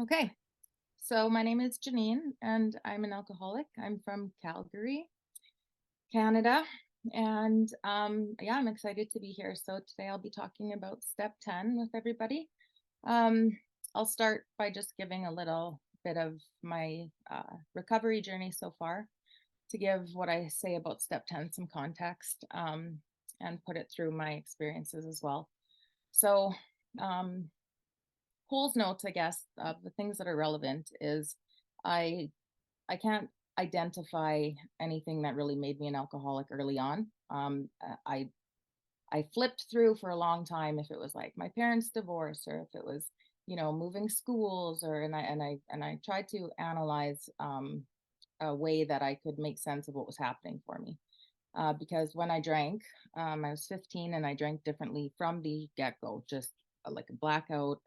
Okay, so my name is Janine and I'm an alcoholic. I'm from Calgary, Canada. And yeah, I'm excited to be here. So today I'll be talking about step 10 with everybody. Um, I'll start by just giving a little bit of my recovery journey so far to give what I say about step 10 some context and put it through my experiences as well. So, um, Cole's notes, I guess, of the things that are relevant is I I can't identify anything that really made me an alcoholic early on. I flipped through for a long time if it was like my parents' divorce or if it was moving schools or and I tried to analyze a way that I could make sense of what was happening for me. Because when I drank, I was 15 and I drank differently from the get go, just like a blackout.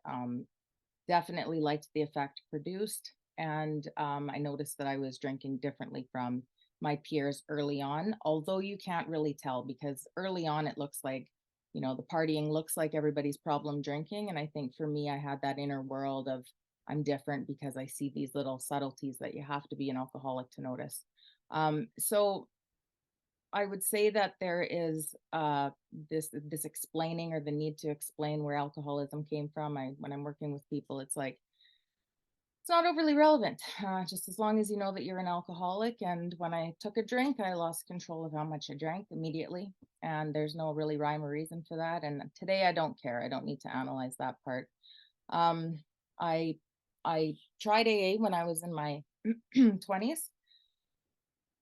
Definitely liked the effect produced. And I noticed that I was drinking differently from my peers early on, although you can't really tell because early on it looks like, the partying looks like everybody's problem drinking. And I think for me, I had that inner world of I'm different because I see these little subtleties that you have to be an alcoholic to notice. So I would say that there is this explaining or the need to explain where alcoholism came from. When I'm working with people, it's like it's not overly relevant. Just as long as you know that you're an alcoholic. And when I took a drink, I lost control of how much I drank immediately, and there's no really rhyme or reason for that. And today, I don't care. I don't need to analyze that part. Um, I I tried AA when I was in my 20s.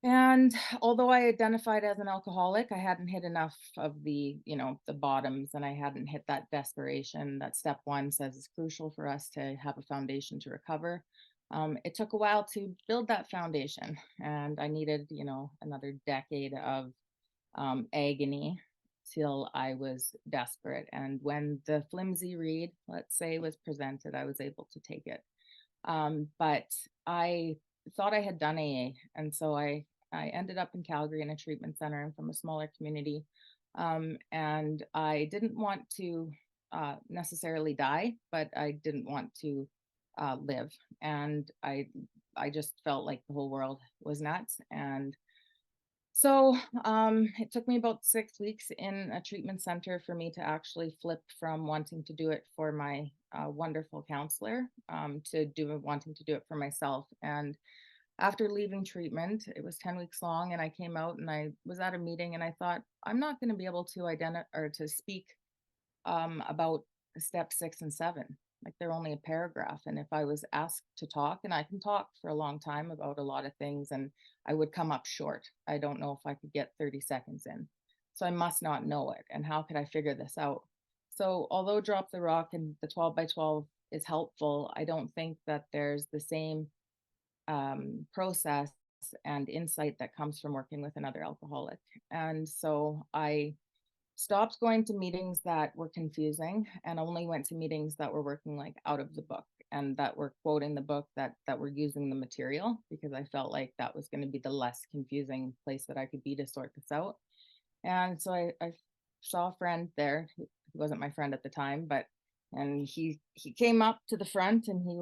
And although I identified as an alcoholic, I hadn't hit enough of the bottoms, and I hadn't hit that desperation that step one says is crucial for us to have a foundation to recover. It took a while to build that foundation, and I needed, another decade of agony till I was desperate. And when the flimsy read, let's say, was presented, I was able to take it. But I thought I had done AA, and so I ended up in Calgary in a treatment center. I'm from a smaller community, and I didn't want to necessarily die, but I didn't want to live, and I just felt like the whole world was nuts. And so it took me about 6 weeks in a treatment center for me to actually flip from wanting to do it for my wonderful counselor to wanting to do it for myself. And after leaving treatment, it was 10 weeks long, and I came out and I was at a meeting and I thought, I'm not going to be able to identify or to speak about step 6 and 7. Like they're only a paragraph. And if I was asked to talk, and I can talk for a long time about a lot of things, and I would come up short. I don't know if I could get 30 seconds in. So I must not know it. And how could I figure this out? So, although Drop the Rock and the 12 by 12 is helpful, I don't think that there's the same process and insight that comes from working with another alcoholic. And so I stopped going to meetings that were confusing and only went to meetings that were working like out of the book and that were quoting the book, that were using the material, because I felt like that was going to be the less confusing place that I could be to sort this out. And so I saw a friend there who wasn't my friend at the time, but and he came up to the front and he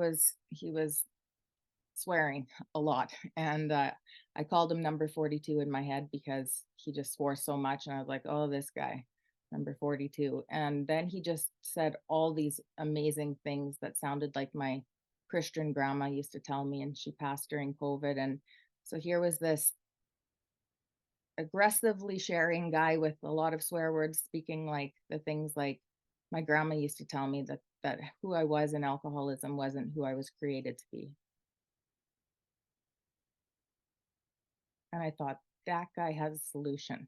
was swearing a lot. And I called him number 42 in my head because he just swore so much. And I was like, oh, this guy, number 42. And then he just said all these amazing things that sounded like my Christian grandma used to tell me. And she passed during COVID. And so here was this aggressively sharing guy with a lot of swear words, speaking like the things like my grandma used to tell me, that who I was in alcoholism wasn't who I was created to be. And I thought, that guy has a solution.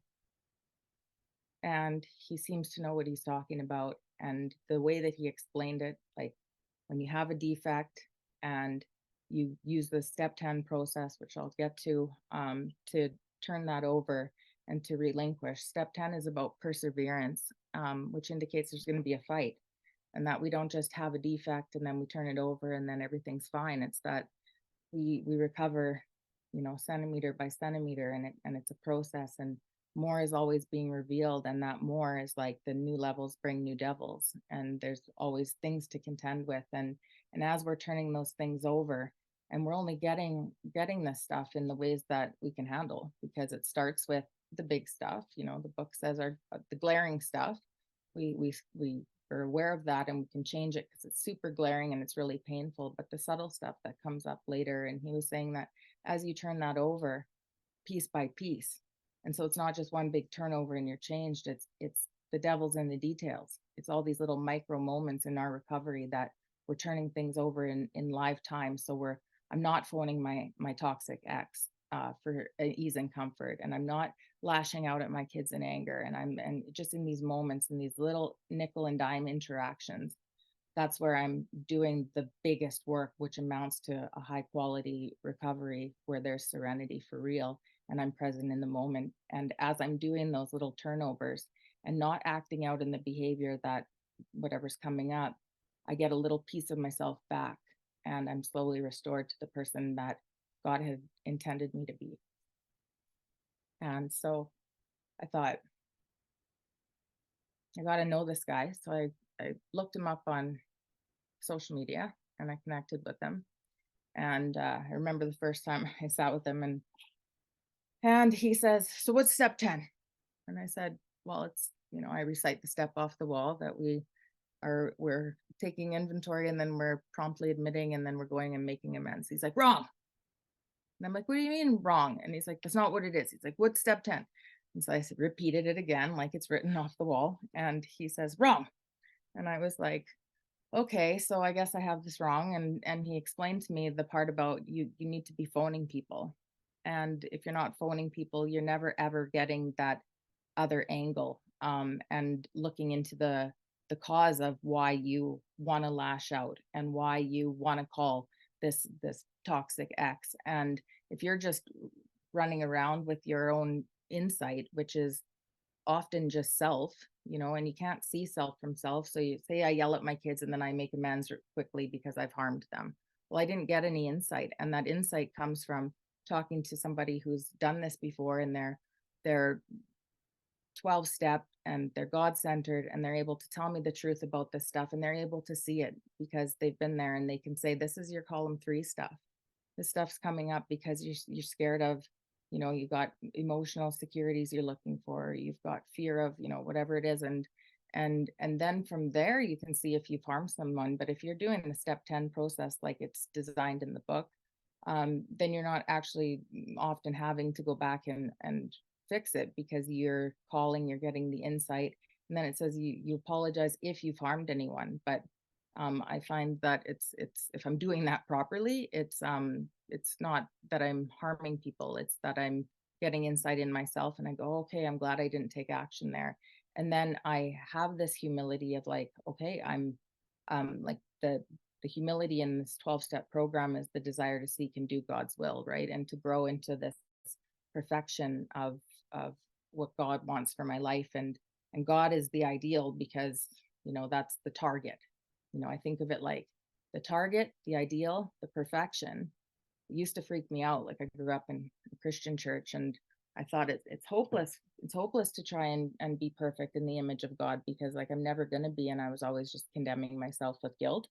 And he seems to know what he's talking about. And the way that he explained it, like when you have a defect and you use the step 10 process, which I'll get to turn that over and to relinquish. Step 10 is about perseverance, which indicates there's going to be a fight, and that we don't just have a defect and then we turn it over and then everything's fine. It's that we recover, centimeter by centimeter, and it's a process. And more is always being revealed, and that more is like the new levels bring new devils, and there's always things to contend with. And as we're turning those things over, and we're only getting this stuff in the ways that we can handle, because it starts with the big stuff. The book says our the glaring stuff, we are aware of that, and we can change it because it's super glaring and it's really painful. But the subtle stuff that comes up later, and he was saying that as you turn that over piece by piece, and so it's not just one big turnover and you're changed. It's the devil's in the details. It's all these little micro moments in our recovery that we're turning things over in live time. So I'm not phoning my toxic ex for ease and comfort, and I'm not lashing out at my kids in anger, and just in these moments, in these little nickel and dime interactions, that's where I'm doing the biggest work, which amounts to a high quality recovery where there's serenity for real. And I'm present in the moment. And as I'm doing those little turnovers and not acting out in the behavior that whatever's coming up, I get a little piece of myself back, and I'm slowly restored to the person that God had intended me to be. And so I thought, I got to know this guy. So I looked him up on social media and I connected with him. And I remember the first time I sat with him, and he says, "So what's step 10?" And I said, "Well, it's, I recite the step off the wall that we're taking inventory, and then we're promptly admitting, and then we're going and making amends." He's like, "Wrong." And I'm like, "What do you mean wrong?" And he's like, "That's not what it is." He's like, "What's step 10?" And so I repeated it again, like it's written off the wall. And he says, "Wrong." And I was like, okay, so I guess I have this wrong. And he explained to me the part about you need to be phoning people. And if you're not phoning people, you're never ever getting that other angle, and looking into the cause of why you want to lash out and why you want to call this toxic ex. And if you're just running around with your own insight, which is often just self, and you can't see self from self. So you say, I yell at my kids and then I make amends quickly because I've harmed them. Well, I didn't get any insight. And that insight comes from talking to somebody who's done this before, and they're 12 step and they're God centered, and they're able to tell me the truth about this stuff, and they're able to see it because they've been there, and they can say, this is your column 3 stuff. This stuff's coming up because you're scared of, you got emotional securities you're looking for, you've got fear of, whatever it is. And then from there you can see if you've harmed someone. But if you're doing the step 10 process like it's designed in the book, then you're not actually often having to go back and fix it, because you're calling, you're getting the insight, and then it says you apologize if you've harmed anyone. But I find that it's if I'm doing that properly, it's not that I'm harming people, it's that I'm getting insight in myself, and I go, okay, I'm glad I didn't take action there. And then I have this humility of like, okay, I'm like the humility in this 12-step program is the desire to seek and do God's will, right? And to grow into this perfection of what God wants for my life. And God is the ideal, because that's the target. I think of it like the target, the ideal, the perfection. It used to freak me out. Like, I grew up in a Christian church, and I thought it's hopeless. It's hopeless to try and be perfect in the image of God, because like I'm never going to be. And I was always just condemning myself with guilt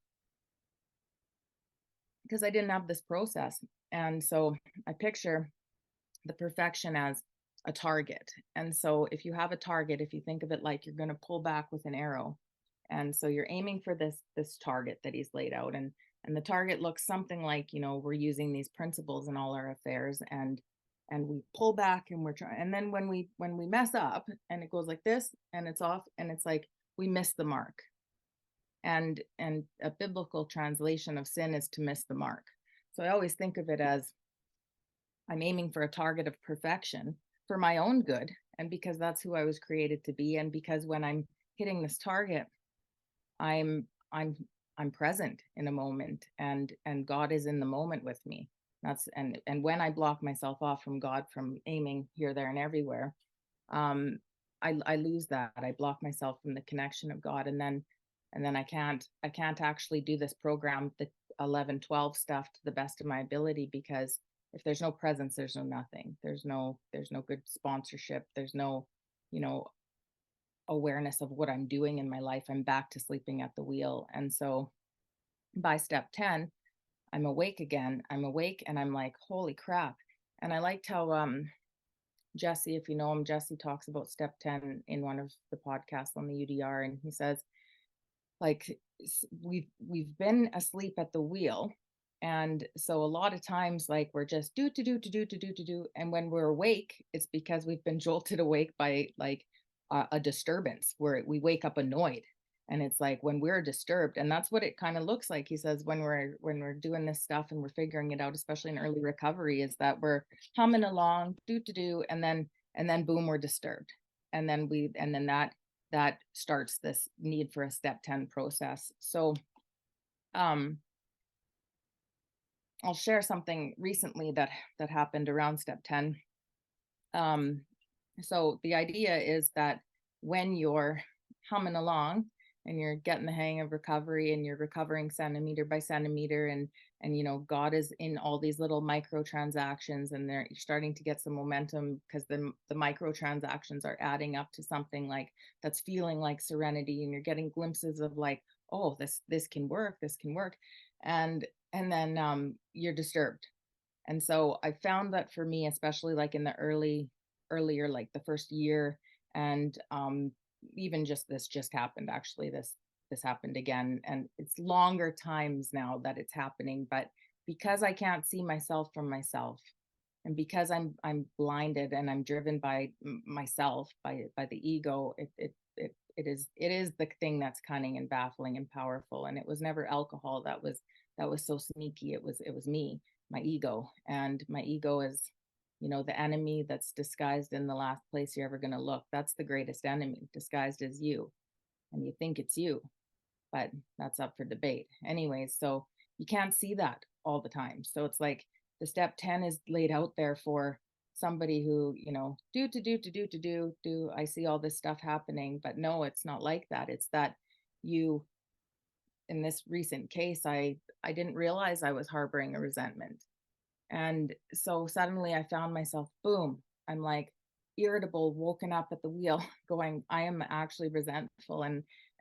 because I didn't have this process. And so I picture the perfection as a target. And so if you have a target, if you think of it like you're going to pull back with an arrow, and so you're aiming for this target that he's laid out, and the target looks something like, we're using these principles in all our affairs, and we pull back, and we're trying, and then when we mess up and it goes like this and it's off, and it's like we miss the mark. And a biblical translation of sin is to miss the mark. So I always think of it as I'm aiming for a target of perfection for my own good, and because that's who I was created to be, and because when I'm hitting this target, I'm I'm I'm present in a moment, and God is in the moment with me. That's and when I block myself off from God, from aiming here, there, and everywhere, um, I lose that. I block myself from the connection of God, and then I can't actually do this program, the 11, 12 stuff, to the best of my ability, because if there's no presence, there's no nothing. There's no good sponsorship. There's no, you know, awareness of what I'm doing in my life. I'm back to sleeping at the wheel. And so by step 10, I'm awake again. I'm awake and I'm like, holy crap. And I liked how Jesse, if you know him, Jesse talks about step 10 in one of the podcasts on the UDR. And he says, like, we've been asleep at the wheel, and so a lot of times, like, we're just do, and when we're awake, it's because we've been jolted awake by, like, a disturbance where we wake up annoyed. And it's like when we're disturbed, and that's what it kind of looks like. He says when we're doing this stuff and we're figuring it out, especially in early recovery, is that we're humming along, do, and then boom, we're disturbed. And then that starts this need for a step 10 process. So um I'll share something recently that happened around step 10. um so the idea is that when you're humming along and you're getting the hang of recovery and you're recovering centimeter by centimeter, and God is in all these little micro transactions, and they're starting to get some momentum because the micro transactions are adding up to something like that's feeling like serenity, and you're getting glimpses of like, oh, this can work, this can work. And then you're disturbed. And so I found that for me, especially like in the earlier, like the first year, and even just this just happened actually, this happened again, and it's longer times now that it's happening, but because I can't see myself from myself, and because I'm blinded and I'm driven by myself, by the ego, it is the thing that's cunning and baffling and powerful. And it was never alcohol that was so sneaky. It was me, my ego. And my ego is, the enemy that's disguised in the last place you're ever going to look. That's the greatest enemy, disguised as you. And you think it's you, but that's up for debate. Anyways, so you can't see that all the time. So it's like the step 10 is laid out there for somebody who, do. I see all this stuff happening, but no, it's not like that. It's that you, in this recent case, I didn't realize I was harboring a resentment. And so suddenly I found myself, boom, I'm like irritable, woken up at the wheel, going, I am actually resentful.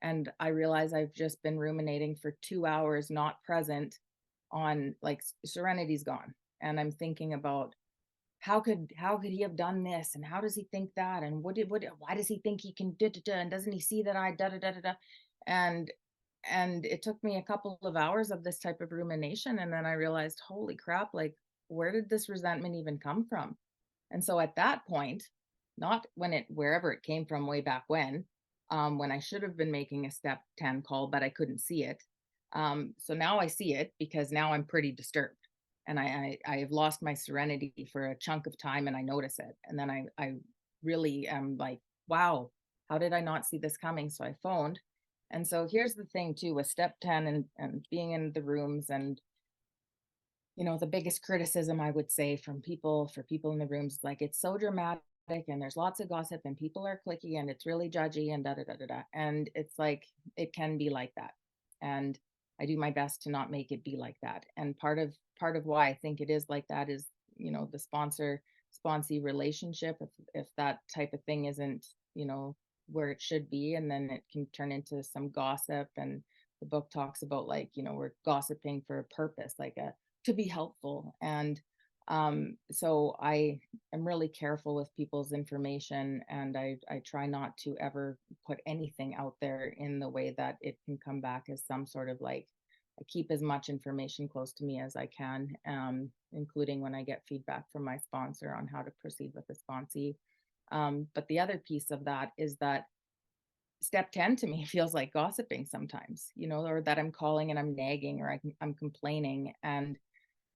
And I realize I've just been ruminating for 2 hours, not present on, like, serenity's gone. And I'm thinking about how could he have done this, and how does he think that, and why does he think he can da, da, da, and doesn't he see that I da da da da da. and and it took me a couple of hours of this type of rumination, and then I realized, holy crap, like, where did this resentment even come from? And so at that point, not wherever it came from way back when I should have been making a step 10 call, but I couldn't see it. So now I see it because now I'm pretty disturbed, and I have lost my serenity for a chunk of time, and I notice it. And then I really am like, wow, how did I not see this coming? So I phoned. And so here's the thing too with step 10 and being in the rooms, and the biggest criticism I would say for people in the rooms, like, it's so dramatic and there's lots of gossip and people are clicky and it's really judgy and da da da da da. And it's like, it can be like that. And I do my best to not make it be like that. And part of why I think it is like that is, the sponsee relationship. If that type of thing isn't, where it should be, and then it can turn into some gossip. And the book talks about, like, we're gossiping for a purpose, like a to be helpful. And so I am really careful with people's information, and I try not to ever put anything out there in the way that it can come back as some sort of, like, I keep as much information close to me as I can, including when I get feedback from my sponsor on how to proceed with the sponsee. But the other piece of that is that step 10 to me feels like gossiping sometimes, or that I'm calling and I'm nagging, or I'm complaining. And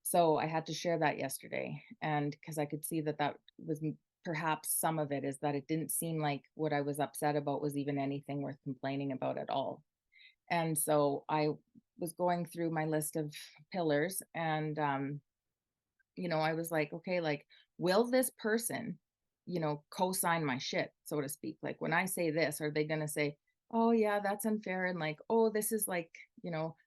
so I had to share that yesterday. And because I could see that was perhaps some of it, is that it didn't seem like what I was upset about was even anything worth complaining about at all. And so I was going through my list of pillars, and I was like, okay, like, will this person, co-sign my shit, so to speak? Like, when I say this, are they going to say, oh yeah, that's unfair, and like, oh, this is like,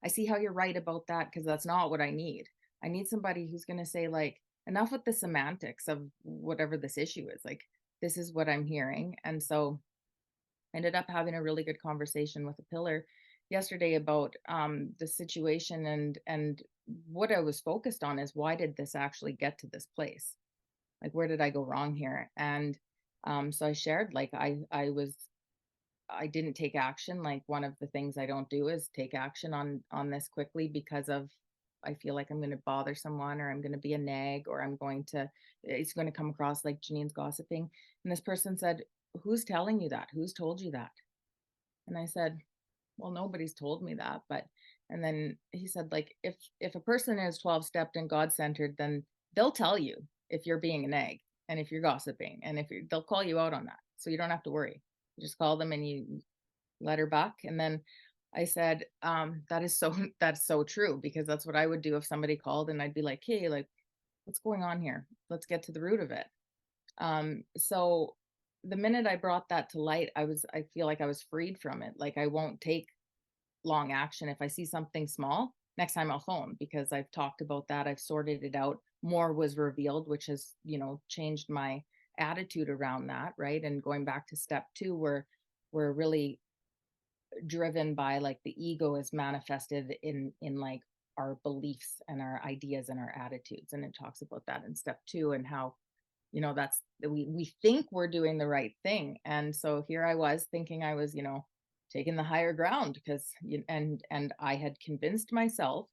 I see how you're right about that, because that's not what I need. I need somebody who's going to say, like, enough with the semantics of whatever this issue is. Like, this is what I'm hearing. And so I ended up having a really good conversation with a pillar yesterday about the situation, and what I was focused on is, why did this actually get to this place? Like, where did I go wrong here? And so I shared, like, I didn't take action. Like, one of the things I don't do is take action on this quickly, because of, I feel like I'm going to bother someone, or I'm going to be a nag, or it's going to come across like Janine's gossiping. And this person said, "Who's telling you that? Who's told you that?" And I said, "Well, nobody's told me that, but," and then he said, like, if a person is 12 stepped and God centered, then they'll tell you if you're being a nag, and if you're gossiping, and if they'll call you out on that. So you don't have to worry. You just call them and you let her buck. And then I said, that is so that's so true, because that's what I would do if somebody called, and I'd be like, "Hey, like, what's going on here? Let's get to the root of it." So the minute I brought that to light, I feel like I was freed from it. Like, I won't take long action. If I see something small, next time I'll phone, because I've talked about that. I've sorted it out. More was revealed, which has, changed my attitude around that, right? And going back to step two, we're really driven by, like, the ego is manifested in like our beliefs and our ideas and our attitudes. And it talks about that in step two, and how, that's, we think we're doing the right thing. And so here I was thinking I was, taking the higher ground, because and I had convinced myself,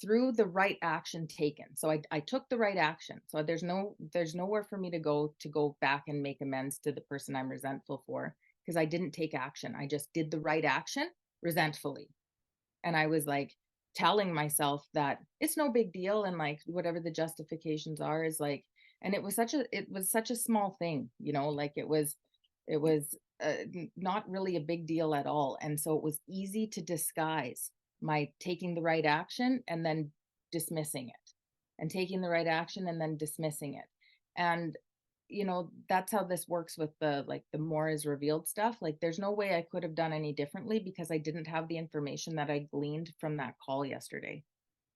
through the right action taken. So I took the right action. So there's nowhere for me to go back and make amends to the person I'm resentful for, because I didn't take action. I just did the right action resentfully. And I was like telling myself that it's no big deal, and like whatever the justifications are is like, and it was such a small thing, like it was not really a big deal at all. And so it was easy to disguise my taking the right action and then dismissing it, and taking the right action and then dismissing it. And that's how this works with the more is revealed stuff. Like, there's no way I could have done any differently, because I didn't have the information that I gleaned from that call yesterday.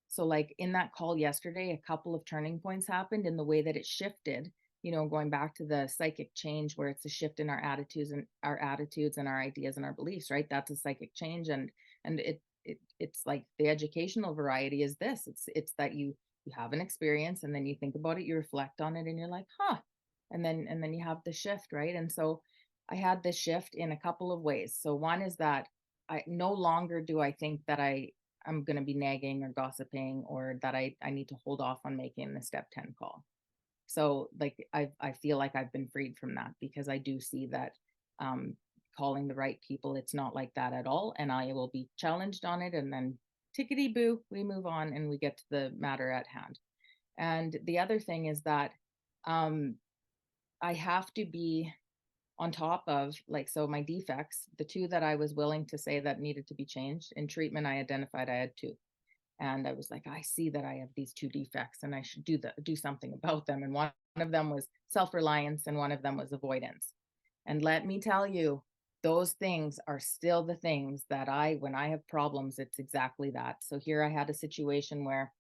So, like, in that call yesterday, a couple of turning points happened in the way that it shifted, going back to the psychic change, where it's a shift in our attitudes and our ideas and our beliefs, right? That's a psychic change. And it's like the educational variety is this. It's that you have an experience, and then you think about it, you reflect on it, and you're like, huh. And then you have the shift, right? And so I had this shift in a couple of ways. So one is that I no longer do I think that I'm going to be nagging or gossiping, or that I need to hold off on making the step 10 call. So, like, I feel like I've been freed from that, because I do see that, um, calling the right people, it's not like that at all. And I will be challenged on it, and then tickety boo, we move on and we get to the matter at hand. And the other thing is that, um, I have to be on top of, like, so my defects, the two that I was willing to say that needed to be changed in treatment, I identified I had two. And I was like, I see that I have these two defects, and I should do something about them. And one of them was self-reliance, and one of them was avoidance. And let me tell you, those things are still the things that when I have problems, it's exactly that. So here I had a situation where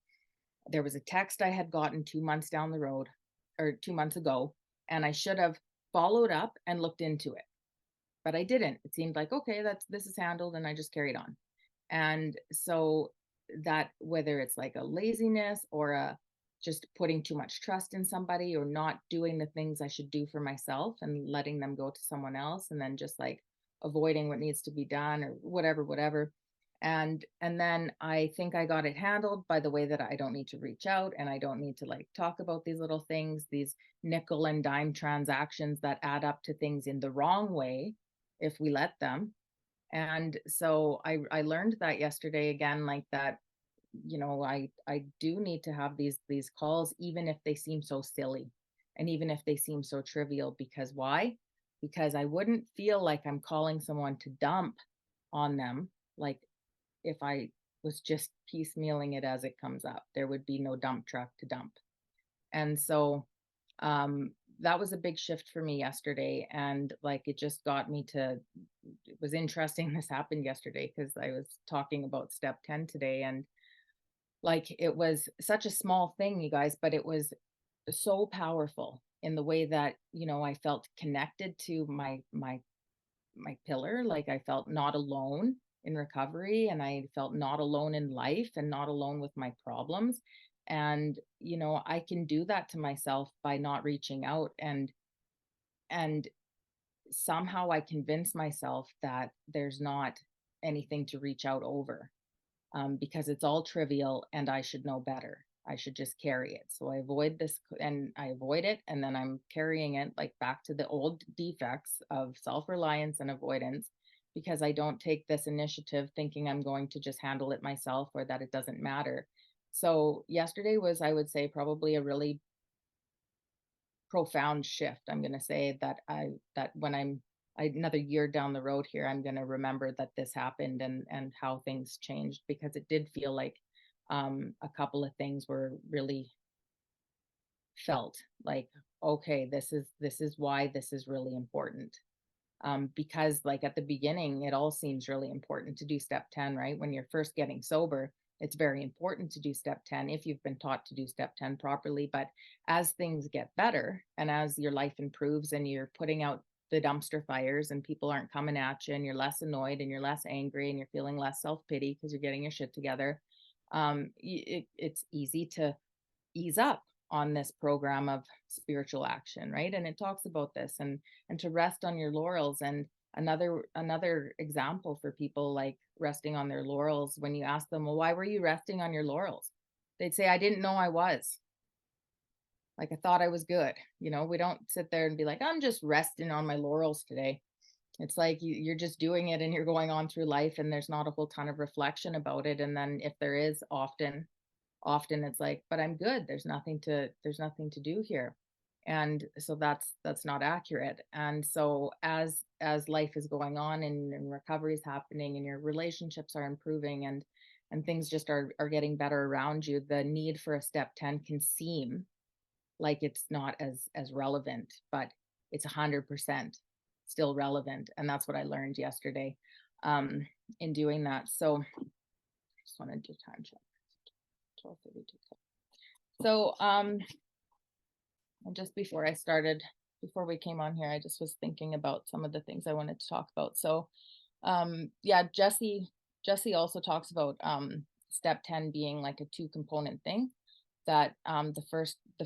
there was a text I had gotten 2 months down the road, or 2 months ago, and I should have followed up and looked into it, but I didn't. It seemed like, okay, this is handled, and I just carried on. And so, that, whether it's like a laziness, or a just putting too much trust in somebody, or not doing the things I should do for myself and letting them go to someone else, and then just like avoiding what needs to be done, or whatever. And then I think I got it handled by the way that I don't need to reach out, and I don't need to, like, talk about these little things, these nickel and dime transactions that add up to things in the wrong way if we let them. And so I learned that yesterday again, like that, I do need to have these calls, even if they seem so silly, and even if they seem so trivial. Because why? Because I wouldn't feel like I'm calling someone to dump on them. Like, if I was just piecemealing it as it comes up, there would be no dump truck to dump. And so, um that was a big shift for me yesterday. And, like, it just got me to, it was interesting this happened yesterday, because I was talking about step 10 today. And Like, it was such a small thing, you guys, but it was so powerful in the way that, I felt connected to my pillar. Like, I felt not alone in recovery, and I felt not alone in life and not alone with my problems. And, I can do that to myself by not reaching out, and somehow I convince myself that there's not anything to reach out over, because it's all trivial and I should know better. I should just carry it. So I avoid this and I avoid it. And then I'm carrying it like back to the old defects of self reliance and avoidance, because I don't take this initiative thinking I'm going to just handle it myself or that it doesn't matter. So yesterday was, I would say, probably a really profound shift. I'm going to say that when another year down the road here, I'm going to remember that this happened, and how things changed, because it did feel like a couple of things were really felt like, okay, this is why this is really important. Because like at the beginning, it all seems really important to do step 10, right? When you're first getting sober, it's very important to do step 10 if you've been taught to do step 10 properly. But as things get better and as your life improves and you're putting out the dumpster fires and people aren't coming at you and you're less annoyed and you're less angry and you're feeling less self-pity because you're getting your shit together, it's easy to ease up on this program of spiritual action, right? And it talks about this, and to rest on your laurels. And another example for people like resting on their laurels, when you ask them, well, why were you resting on your laurels? They'd say, I didn't know I was. Like, I thought I was good. We don't sit there and be like, I'm just resting on my laurels today. It's like you're just doing it and you're going on through life, and there's not a whole ton of reflection about it. And then if there is, often it's like, but I'm good, there's nothing to do here. And so that's not accurate. And so as life is going on, and recovery is happening and your relationships are improving, and things just are getting better around you, the need for a step 10 can seem like it's not as relevant, but it's 100% still relevant. And that's what I learned yesterday, in doing that. So I just want to do time check. 12:32. So, and just before we came on here, I just was thinking about some of the things I wanted to talk about. So, yeah, Jesse also talks about step 10 being like a two component thing. That the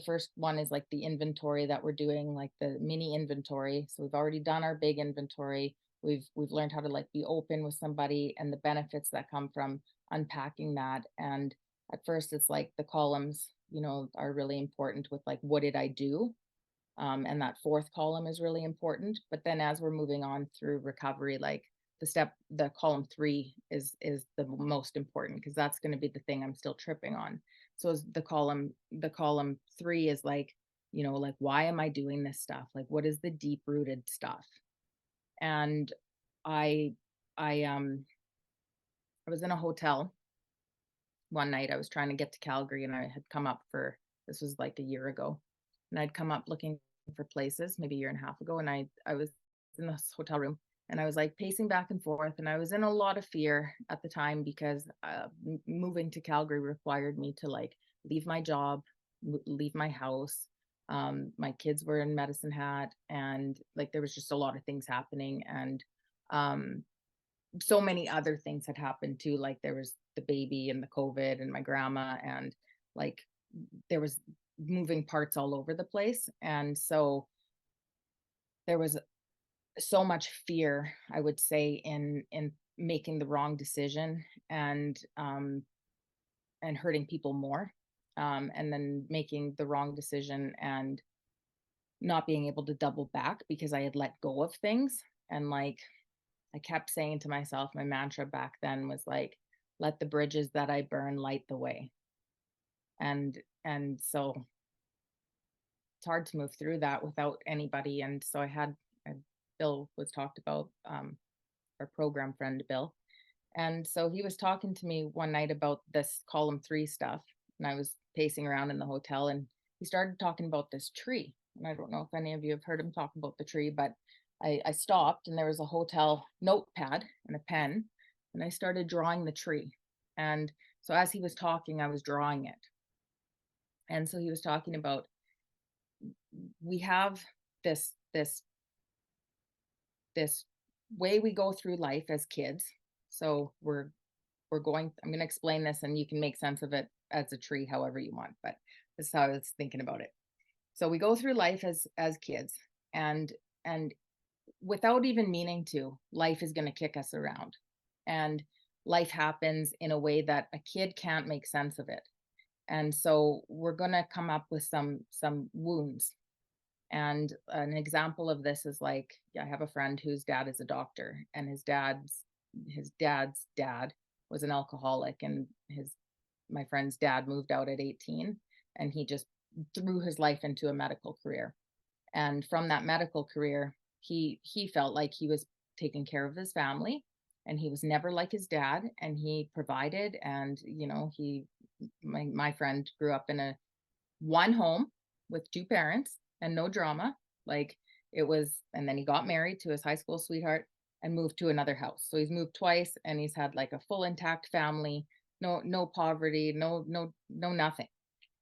first one is like the inventory that we're doing, like the mini inventory. So we've already done our big inventory. We've learned how to like be open with somebody and the benefits that come from unpacking that. And at first it's like the columns, are really important with like, what did I do? And that fourth column is really important. But then as we're moving on through recovery, like the column 3 is the most important, because that's going to be the thing I'm still tripping on. So the column 3 is like, like, why am I doing this stuff? Like, what is the deep rooted stuff? And I I was in a hotel one night. I was trying to get to Calgary, and I had come up for, this was like a year ago, and I'd come up looking for places maybe a year and a half ago, and I was in this hotel room, and I was like pacing back and forth, and I was in a lot of fear at the time, because moving to Calgary required me to like leave my job, leave my house. My kids were in Medicine Hat, and like there was just a lot of things happening, and um, so many other things had happened too. Like there was the baby and the COVID and my grandma, and like there was moving parts all over the place. And so there was so much fear, I would say, in making the wrong decision, and hurting people more, and then making the wrong decision and not being able to double back because I had let go of things. And like I kept saying to myself, my mantra back then was like, let the bridges that I burn light the way. And so it's hard to move through that without anybody. And so Bill was talked about, our program friend Bill. And so he was talking to me one night about this column 3 stuff. And I was pacing around in the hotel, and he started talking about this tree. And I don't know if any of you have heard him talk about the tree, but I stopped, and there was a hotel notepad and a pen, and I started drawing the tree. And so as he was talking, I was drawing it. And so he was talking about, we have this this way we go through life as kids. So we're going, I'm going to explain this and you can make sense of it as a tree however you want, but this is how I was thinking about it. So we go through life as kids, and and without even meaning to, life is going to kick us around. And life happens in a way that a kid can't make sense of it. And so we're going to come up with some wounds. And an example of this is like, I have a friend whose dad is a doctor, and his dad's dad was an alcoholic, and his my friend's dad moved out at 18, and he just threw his life into a medical career. And from that medical career, he felt like he was taking care of his family, and he was never like his dad, and he provided. And he my friend grew up in a one home with two parents and no drama. Like, it was, and then he got married to his high school sweetheart and moved to another house. So he's moved twice, and he's had like a full intact family, no poverty, no nothing.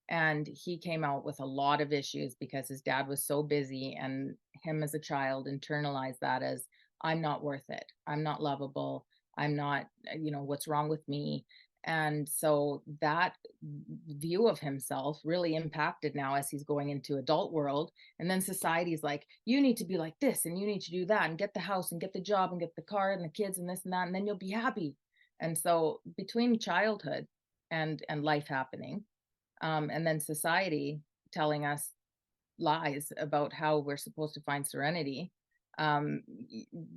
And he came out with a lot of issues because his dad was so busy, and him as a child internalized that as, I'm not worth it, I'm not lovable, I'm not, what's wrong with me. And so that view of himself really impacted now as he's going into adult world. And then society's like, you need to be like this, and you need to do that, and get the house, and get the job, and get the car, and the kids, and this and that, and then you'll be happy. And so between childhood and life happening, and then society telling us lies about how we're supposed to find serenity, um,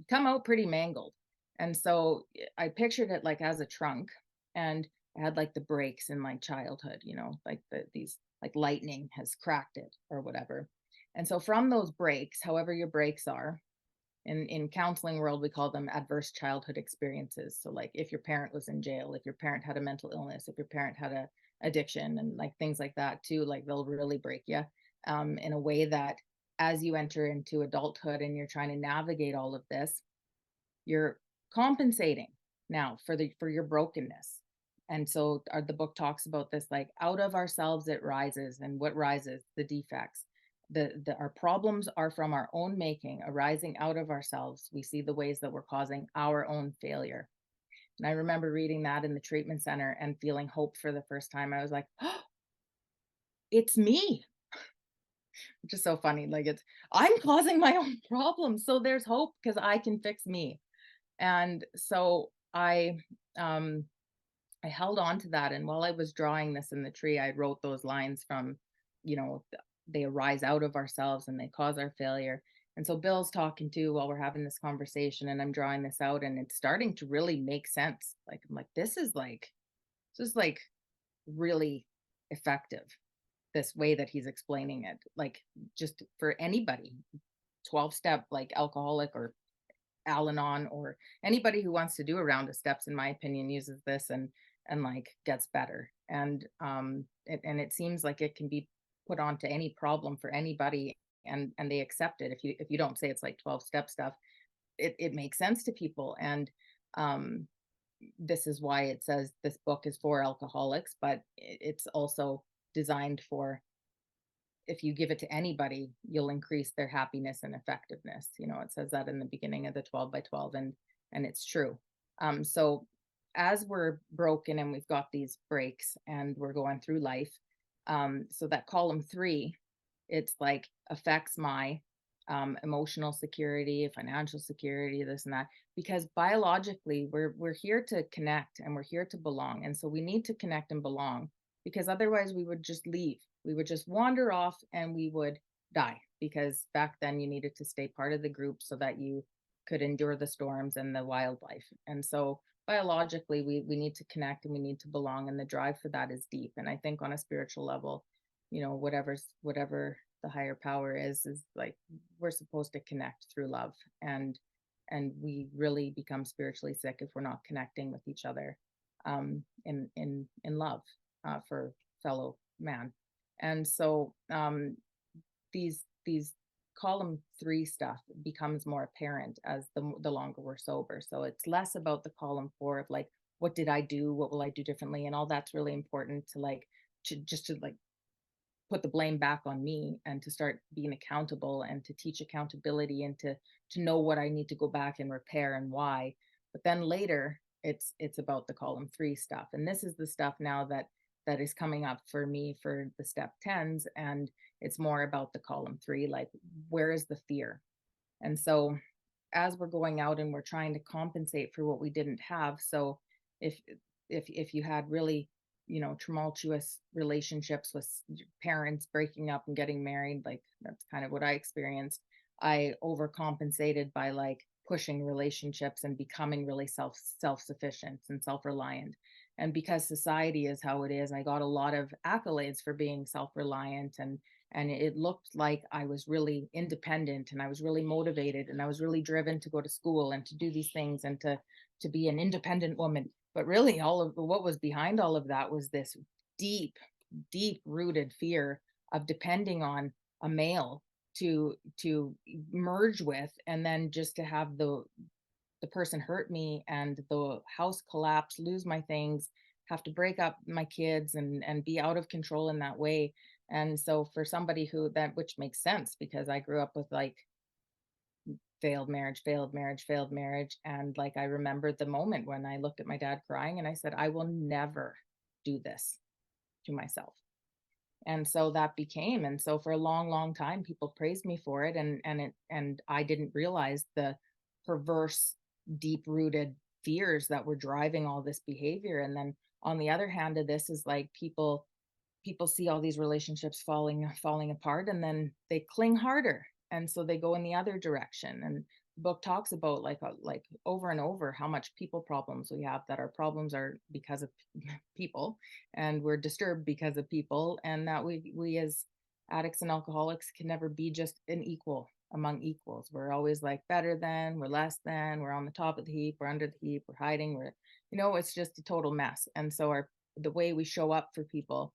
come out pretty mangled. And so I pictured it like as a trunk, and I had like the breaks in my childhood, like these, like lightning has cracked it or whatever. And so from those breaks, however your breaks are, in counseling world we call them adverse childhood experiences. So like, if your parent was in jail, if your parent had a mental illness, if your parent had a addiction, and like things like that too, like they'll really break you, in a way that as you enter into adulthood and you're trying to navigate all of this, you're compensating now for your brokenness. And so the book talks about this, like, out of ourselves it rises, and what rises? The defects. Our problems are from our own making, arising out of ourselves. We see the ways that we're causing our own failure. And I remember reading that in the treatment center and feeling hope for the first time. I was like, oh, it's me, which is so funny. Like, I'm causing my own problems, so there's hope because I can fix me. And so um I held on to that. And while I was drawing this in the tree, I wrote those lines from, they arise out of ourselves and they cause our failure. And so Bill's talking too while we're having this conversation, and I'm drawing this out, and it's starting to really make sense. Like, I'm like, this is like really effective, this way that he's explaining it. Like, just for anybody, 12 step, like alcoholic or Al-Anon, or anybody who wants to do a round of steps, in my opinion, uses this and like gets better. And it seems like it can be put onto any problem for anybody, and they accept it. If you don't say it's like 12 step stuff, it makes sense to people. And um this is why it says this book is for alcoholics, but it's also designed for, if you give it to anybody, you'll increase their happiness and effectiveness. It says that in the beginning of the 12 by 12, and it's true. So as we're broken and we've got these breaks and we're going through life, so that column 3, it's like affects my emotional security, financial security, this and that, because biologically we're here to connect and we're here to belong, and so we need to connect and belong, because otherwise we would just leave. We would just wander off and we would die, because back then you needed to stay part of the group so that you could endure the storms and the wildlife. And so biologically we need to connect and we need to belong, and the drive for that is deep. And I think on a spiritual level, whatever the higher power is like, we're supposed to connect through love. And we really become spiritually sick if we're not connecting with each other, in love, for fellow man. And so these column 3 stuff becomes more apparent as the longer we're sober. So it's less about the column 4 of like, what did I do? What will I do differently? And all that's really important to like, to like put the blame back on me and to start being accountable and to teach accountability and to know what I need to go back and repair and why. But then later it's about the column 3 stuff. And this is the stuff now that is coming up for me for the step 10s, and it's more about the column 3, like where is the fear? And so as we're going out and we're trying to compensate for what we didn't have. So if if you had really, tumultuous relationships with parents breaking up and getting married, like that's kind of what I experienced. I overcompensated by like pushing relationships and becoming really self-sufficient and self-reliant. And because society is how it is, I got a lot of accolades for being self-reliant, and it looked like I was really independent and I was really motivated and I was really driven to go to school and to do these things and to be an independent woman. But really all of what was behind all of that was this deep, deep rooted fear of depending on a male to merge with, and then just to have the person hurt me and the house collapse, lose my things, have to break up my kids and be out of control in that way. And so for somebody who that which makes sense because I grew up with like failed marriage, failed marriage, failed marriage. And like I remembered the moment when I looked at my dad crying and I said, I will never do this to myself. And so that became, and so for a long, long time people praised me for it, and I didn't realize the perverse, deep rooted fears that were driving all this behavior. And then on the other hand of this is like people see all these relationships falling apart, and then they cling harder, and so they go in the other direction. And the book talks about like over and over how much people problems we have, that our problems are because of people, and we're disturbed because of people, and that we as addicts and alcoholics can never be just an equal among equals. We're always like better than, we're less than, we're on the top of the heap, we're under the heap, we're hiding, we're, it's just a total mess. And so our the way we show up for people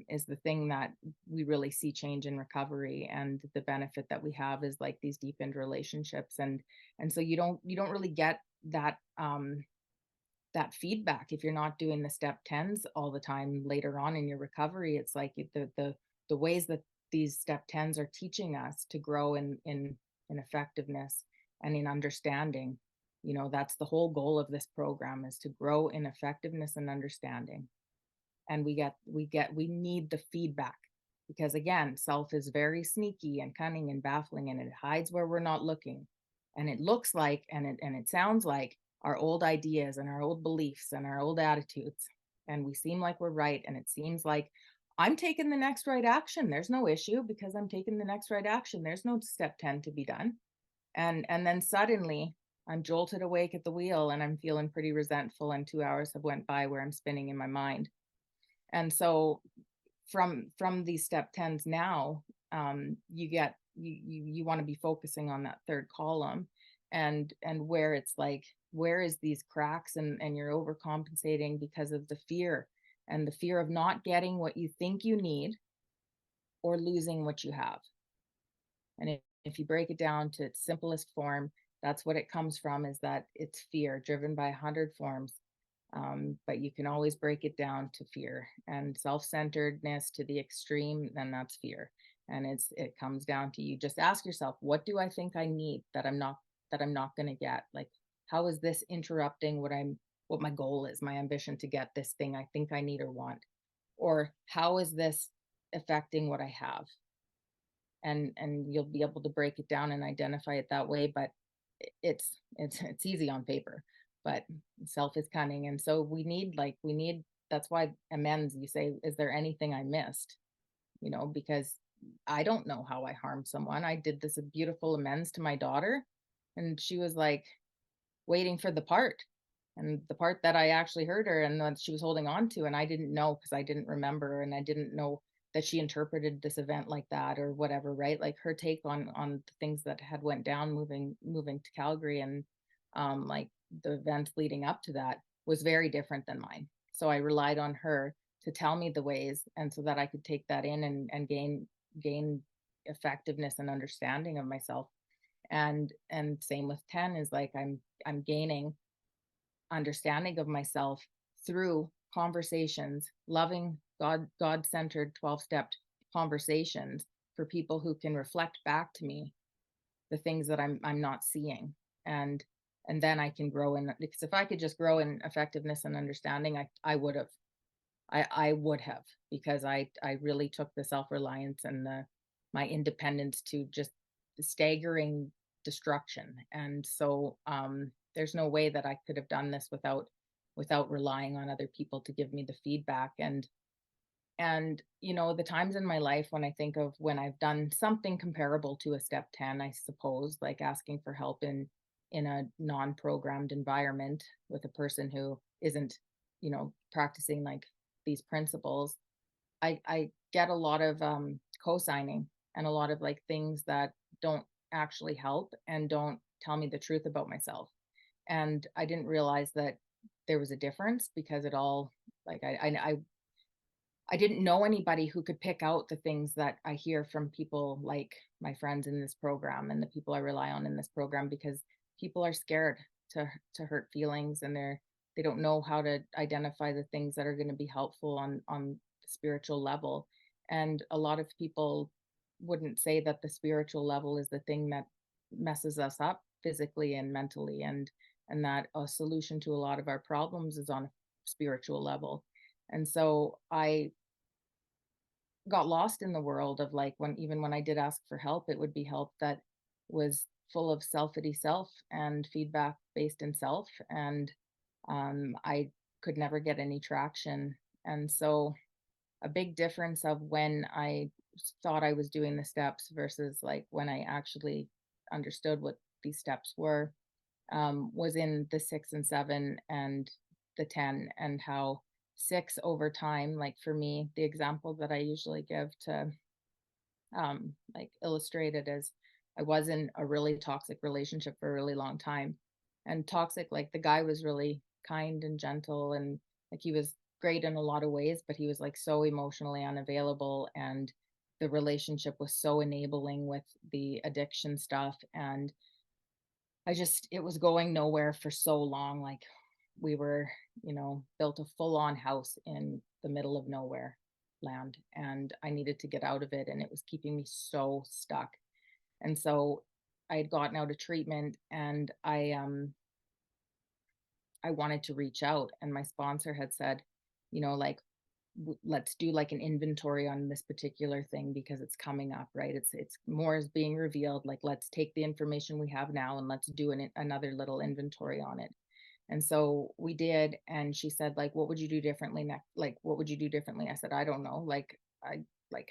is the thing that we really see change in recovery. And the benefit that we have is like these deepened relationships. And so you don't really get that feedback if you're not doing the step 10s all the time later on in your recovery. It's like the ways that these step 10s are teaching us to grow in effectiveness and in understanding. That's the whole goal of this program, is to grow in effectiveness and understanding. And we need the feedback, because again, self is very sneaky and cunning and baffling, and it hides where we're not looking. And it looks like, and it sounds like our old ideas and our old beliefs and our old attitudes, and we seem like we're right, and it seems like I'm taking the next right action, there's no issue because I'm taking the next right action, there's no step 10 to be done. And then suddenly I'm jolted awake at the wheel and I'm feeling pretty resentful, and 2 hours have went by where I'm spinning in my mind. And so from these step 10s now, you want to be focusing on that third column, and where it's like, where is these cracks, and you're overcompensating because of the fear, and the fear of not getting what you think you need or losing what you have. And if you break it down to its simplest form, that's what it comes from, is that it's fear driven by 100 forms. But you can always break it down to fear and self-centeredness to the extreme, then that's fear. And it comes down to, you just ask yourself, what do I think I need that I'm not going to get? Like, how is this interrupting what my goal is, my ambition to get this thing I think I need or want? Or how is this affecting what I have? And you'll be able to break it down and identify it that way. But it's easy on paper, but self is cunning. And so we need that's why amends, you say, is there anything I missed? Because I don't know how I harmed someone. I did this beautiful amends to my daughter, and she was like waiting for the part, and the part that I actually heard her and that she was holding on to, and I didn't know because I didn't remember, and I didn't know that she interpreted this event like that or whatever, right? Like her take on the things that had went down moving to Calgary, and like the events leading up to that was very different than mine. So I relied on her to tell me the ways, and so that I could take that in and gain effectiveness and understanding of myself. And same with 10 is like I'm gaining understanding of myself through conversations, loving God-centered 12-step conversations for people who can reflect back to me the things that I'm not seeing. And and then I can grow in, because if I could just grow in effectiveness and understanding, I would have. I would have, because I really took the self-reliance and the my independence to just staggering destruction. And so there's no way that I could have done this without relying on other people to give me the feedback. And the times in my life when I think of when I've done something comparable to a step 10, I suppose, like asking for help in a non-programmed environment with a person who isn't, practicing like these principles, I get a lot of co-signing and a lot of like things that don't actually help and don't tell me the truth about myself. And I didn't realize that there was a difference, because it all, like, I didn't know anybody who could pick out the things that I hear from people like my friends in this program and the people I rely on in this program, because people are scared to hurt feelings, and they don't know how to identify the things that are going to be helpful on the spiritual level. And a lot of people wouldn't say that the spiritual level is the thing that messes us up physically and mentally, and that a solution to a lot of our problems is on a spiritual level. And so I got lost in the world of, like, when even when I did ask for help, it would be help that was full of selfity self and feedback based in self. And I could never get any traction. And so a big difference of when I thought I was doing the steps versus like when I actually understood what these steps were, was in the 6 and 7 and the 10, and how six over time, like for me, the example that I usually give to like illustrate it is, I was in a really toxic relationship for a really long time. And toxic, like the guy was really kind and gentle, and like he was great in a lot of ways, but he was like so emotionally unavailable, and the relationship was so enabling with the addiction stuff. And it was going nowhere for so long. Like we were, built a full on house in the middle of nowhere land, and I needed to get out of it, and it was keeping me so stuck. And so I had gotten out of treatment, and I wanted to reach out, and my sponsor had said, like, let's do like an inventory on this particular thing, because it's coming up, right? It's more is being revealed. Like, let's take the information we have now and let's do another little inventory on it. And so we did, and she said, like, what would you do differently next? Like, what would you do differently? I said, I don't know. Like,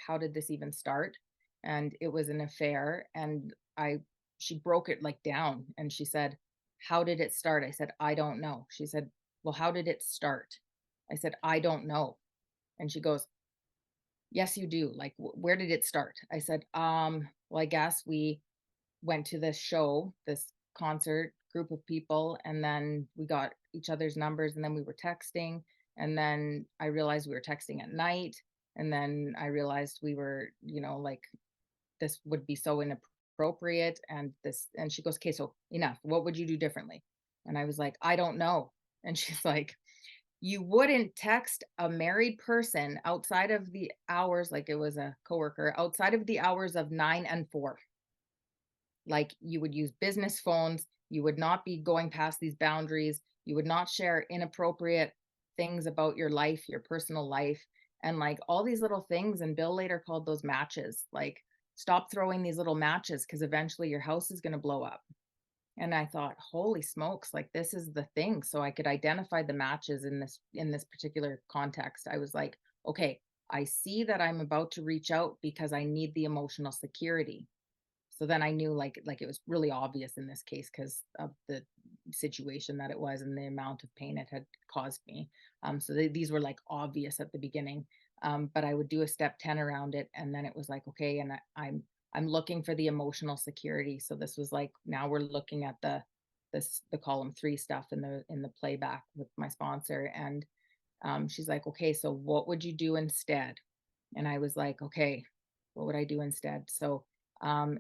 how did this even start? And it was an affair. And she broke it like down, and she said, how did it start? I said, I don't know. She said, well, how did it start? I said, I don't know. And she goes, yes, you do. Like, where did it start? I said, well, I guess we went to this show, this concert, group of people, and then we got each other's numbers, and then we were texting, and then I realized we were texting at night, and then I realized we were, like, this would be so inappropriate, and she goes, okay, so enough. What would you do differently? And I was like, I don't know. And she's like, you wouldn't text a married person outside of the hours, like it was a coworker, outside of the hours of 9 and 4. Like, you would use business phones, you would not be going past these boundaries, you would not share inappropriate things about your life, your personal life, and like all these little things. And Bill later called those matches. Like, stop throwing these little matches, because eventually your house is going to blow up. And I thought, holy smokes, like this is the thing. So I could identify the matches in this particular context. I was like, okay, I see that I'm about to reach out because I need the emotional security. So then I knew, like it was really obvious in this case because of the situation that it was and the amount of pain it had caused me. So these were like obvious at the beginning. But I would do a step 10 around it, and then it was like, okay, and I'm looking for the emotional security. So this was like, now we're looking at the column 3 stuff in the playback with my sponsor. And she's like, okay, so what would you do instead? And I was like, okay, what would I do instead? So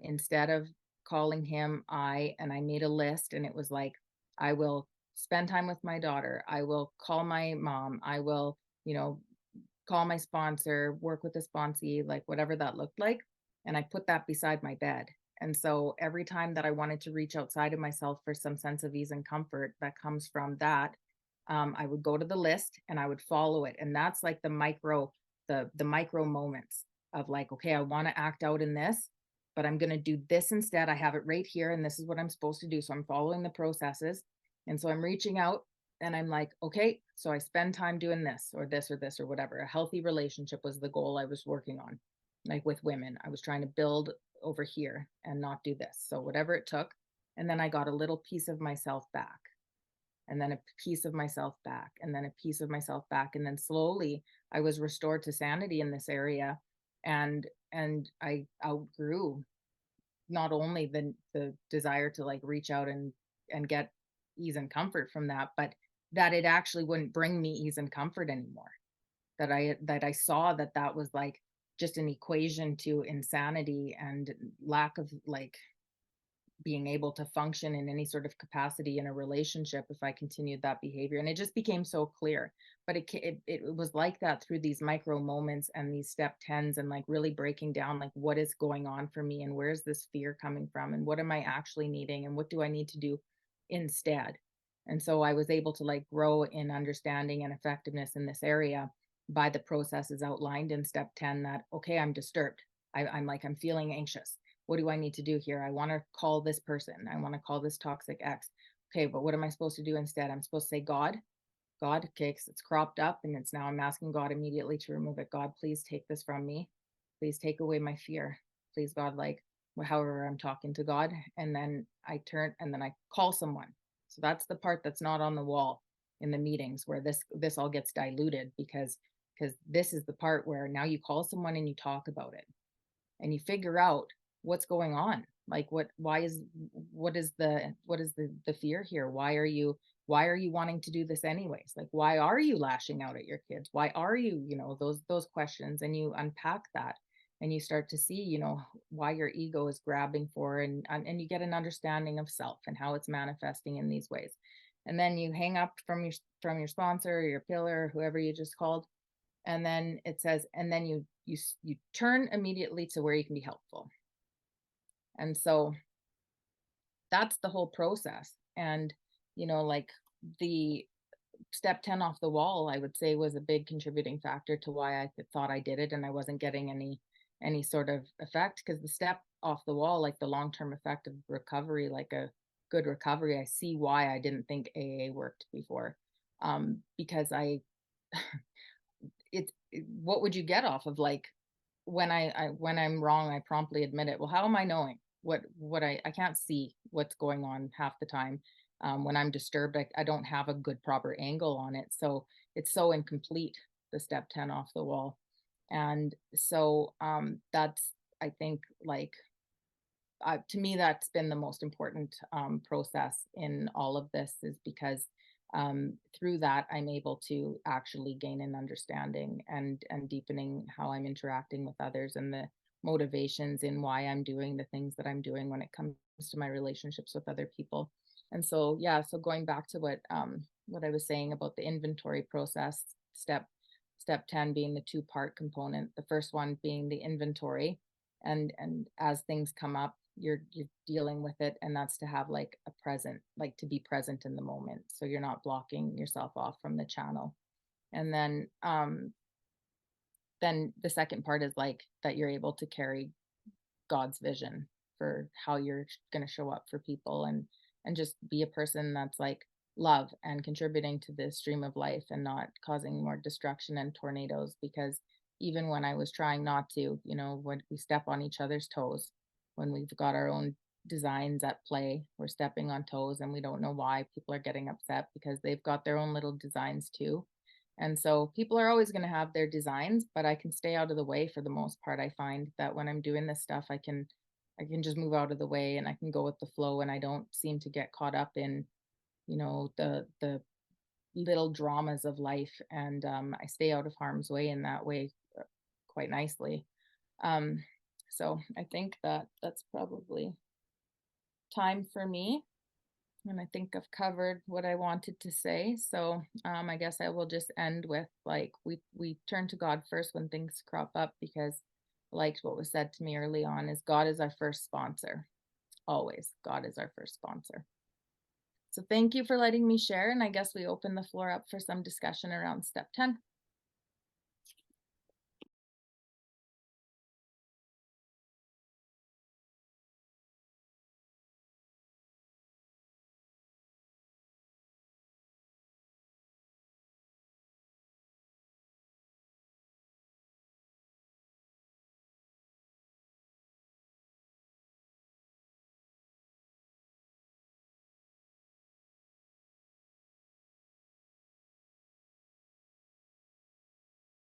instead of calling him, I made a list, and it was like, I will spend time with my daughter. I will call my mom. I will, you know, call my sponsor, work with the sponsee, like whatever that looked like. And I put that beside my bed. And so every time that I wanted to reach outside of myself for some sense of ease and comfort that comes from that, I would go to the list and I would follow it. And that's like the micro moments of like, okay, I want to act out in this, but I'm going to do this instead. I have it right here, and this is what I'm supposed to do. So I'm following the processes. And so I'm reaching out and I'm like, okay, so I spend time doing this or this or this or whatever. A healthy relationship was the goal I was working on, like with women. I was trying to build over here and not do this. So whatever it took. And then I got a little piece of myself back, and then a piece of myself back, and then a piece of myself back. And then slowly I was restored to sanity in this area. And I outgrew not only the desire to like reach out and get ease and comfort from that, but that it actually wouldn't bring me ease and comfort anymore. That I saw that that was like just an equation to insanity and lack of like being able to function in any sort of capacity in a relationship if I continued that behavior. And it just became so clear. But it was like that through these micro moments and these step tens, and like really breaking down like what is going on for me and where's this fear coming from and what am I actually needing and what do I need to do instead. And so I was able to like grow in understanding and effectiveness in this area by the processes outlined in step 10, that okay, I'm disturbed. I'm feeling anxious. What do I need to do here? I want to call this person. I want to call this toxic ex. Okay, but what am I supposed to do instead? I'm supposed to say, God, okay, 'cause it's cropped up and it's now I'm asking God immediately to remove it. God, please take this from me. Please take away my fear. Please, God, like however I'm talking to God. And then I turn and then I call someone. So that's the part that's not on the wall in the meetings where this all gets diluted, because this is the part where now you call someone and you talk about it and you figure out what's going on, like what is the fear here, why are you wanting to do this anyways, like why are you lashing out at your kids, why are you, those questions, and you unpack that and you start to see, why your ego is grabbing for, and you get an understanding of self and how it's manifesting in these ways. And then you hang up from your sponsor or your pillar, whoever you just called, and then it says, and then you turn immediately to where you can be helpful. And so that's the whole process. And like the step 10 off the wall, I would say, was a big contributing factor to why I thought I did it and I wasn't getting any sort of effect, because the step off the wall, like the long-term effect of recovery, like a good recovery, I see why I didn't think AA worked before. Because what would you get off of like, when I'm wrong, I promptly admit it. Well, how am I knowing what I can't see what's going on half the time. When I'm disturbed, I don't have a good proper angle on it. So it's so incomplete, the step 10 off the wall. And so that's, I think, like, to me, that's been the most important process in all of this, is because through that, I'm able to actually gain an understanding and deepening how I'm interacting with others, and the motivations in why I'm doing the things that I'm doing when it comes to my relationships with other people. And so, yeah, so going back to what I was saying about the inventory process, step 10 being the two-part component, the first one being the inventory, and as things come up, you're dealing with it, and that's to have like a present, like to be present in the moment, so you're not blocking yourself off from the channel. And then the second part is like that you're able to carry God's vision for how you're going to show up for people, and just be a person that's like love and contributing to the stream of life and not causing more destruction and tornadoes. Because even when I was trying not to, when we step on each other's toes, when we've got our own designs at play, we're stepping on toes and we don't know why people are getting upset, because they've got their own little designs too. And so people are always going to have their designs, but I can stay out of the way for the most part. I find that when I'm doing this stuff, I can just move out of the way and I can go with the flow, and I don't seem to get caught up in, the little dramas of life. And I stay out of harm's way in that way quite nicely. Um, so I think that that's probably time for me. And I think I've covered what I wanted to say. So I guess I will just end with like we turn to God first when things crop up, because like what was said to me early on is God is our first sponsor. Always. God is our first sponsor. So thank you for letting me share. And I guess we open the floor up for some discussion around step 10.